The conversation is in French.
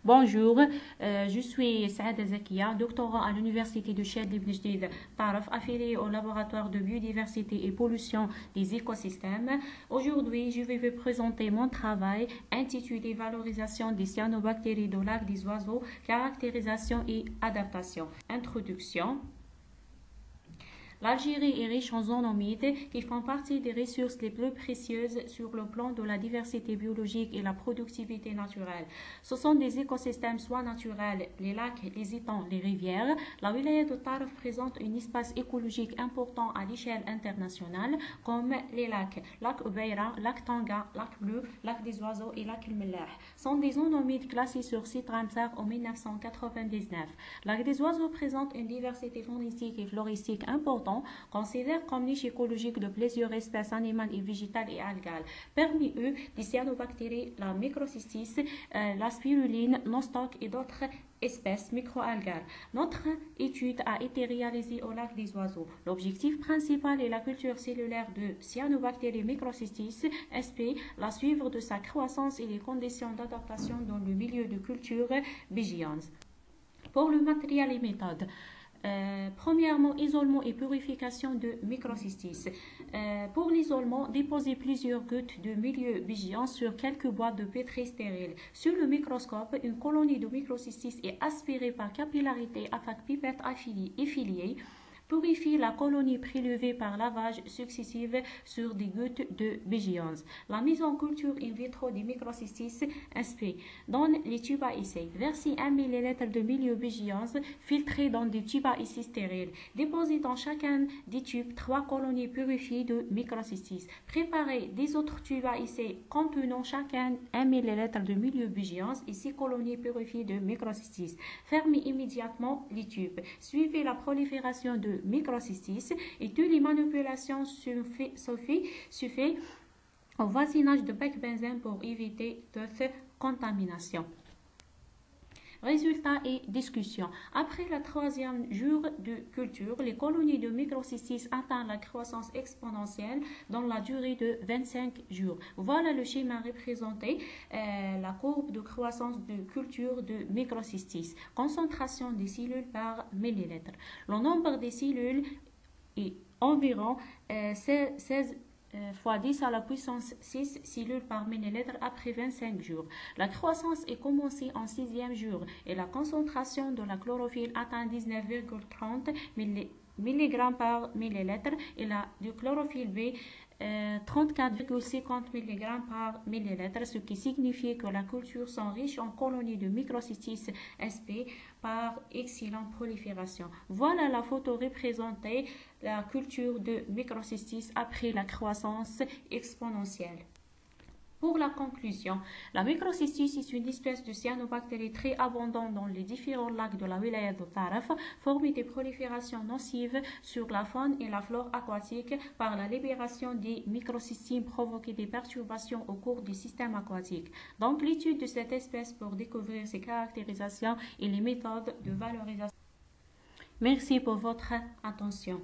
Bonjour, je suis Saada Zakia, doctorant à l'Université de Chad Ibn Jdid Taraf, affiliée au laboratoire de biodiversité et pollution des écosystèmes. Aujourd'hui, je vais vous présenter mon travail intitulé Valorisation des cyanobactéries du lac des oiseaux, caractérisation et adaptation. Introduction. L'Algérie est riche en zones humides qui font partie des ressources les plus précieuses sur le plan de la diversité biologique et la productivité naturelle. Ce sont des écosystèmes soit naturels, les lacs, les étangs, les rivières. La wilaya de Taraf présente un espace écologique important à l'échelle internationale comme les lacs, lac Ubeira, lac Tanga, lac Bleu, lac des Oiseaux et lac El Mellah. Sont des zones humides classées sur site Ramsar en 1999. Lac des Oiseaux présente une diversité faunistique et floristique importante, considère comme niche écologique de plusieurs espèces animales et végétales et algales. Parmi eux, des cyanobactéries, la microcystis, la spiruline, nostoc et d'autres espèces microalgales. Notre étude a été réalisée au lac des Oiseaux. L'objectif principal est la culture cellulaire de cyanobactéries microcystis sp, la suivre de sa croissance et les conditions d'adaptation dans le milieu de culture vigilance. Pour le matériel et méthode, premièrement, isolement et purification de microcystis. Pour l'isolement, déposez plusieurs gouttes de milieu vigilant sur quelques boîtes de pétri stériles. Sur le microscope, une colonie de microcystis est aspirée par capillarité avec pipette affiliée. Purifie la colonie prélevée par lavage successif sur des gouttes de vigilance. La mise en culture in vitro des microcystis sp. Donne les tubes à essai. Versez 1 ml de milieu vigilance filtré dans des tubes à essai stériles. Déposez dans chacun des tubes 3 colonies purifiées de microcystis. Préparez des autres tubes à essai contenant chacun 1 ml de milieu vigilance et 6 colonies purifiées de microcystis. Fermez immédiatement les tubes. Suivez la prolifération de microcystis et toutes les manipulations se fait au voisinage de bec benzène pour éviter toute contamination. Résultats et discussions. Après le 3e jour de culture, les colonies de microcystis atteignent la croissance exponentielle dans la durée de 25 jours. Voilà le schéma représenté, la courbe de croissance de culture de microcystis. Concentration des cellules par millilitre. Le nombre des cellules est environ 16 fois 10 à la puissance 6 cellules par millilitre après 25 jours. La croissance est commencée en 6e jour et la concentration de la chlorophylle atteint 19,30 mg par millilitre et la du chlorophylle B 34,50 mg par millilitre, ce qui signifie que la culture sont riches en colonies de microcystis sp par excellente prolifération. Voilà la photo représentée la culture de microcystis après la croissance exponentielle. Pour la conclusion, la microcystis est une espèce de cyanobactérie très abondante dans les différents lacs de la wilaya de Taraf, formée des proliférations nocives sur la faune et la flore aquatique par la libération des microcystines provoquant des perturbations au cours du système aquatique. Donc, l'étude de cette espèce pour découvrir ses caractérisations et les méthodes de valorisation. Merci pour votre attention.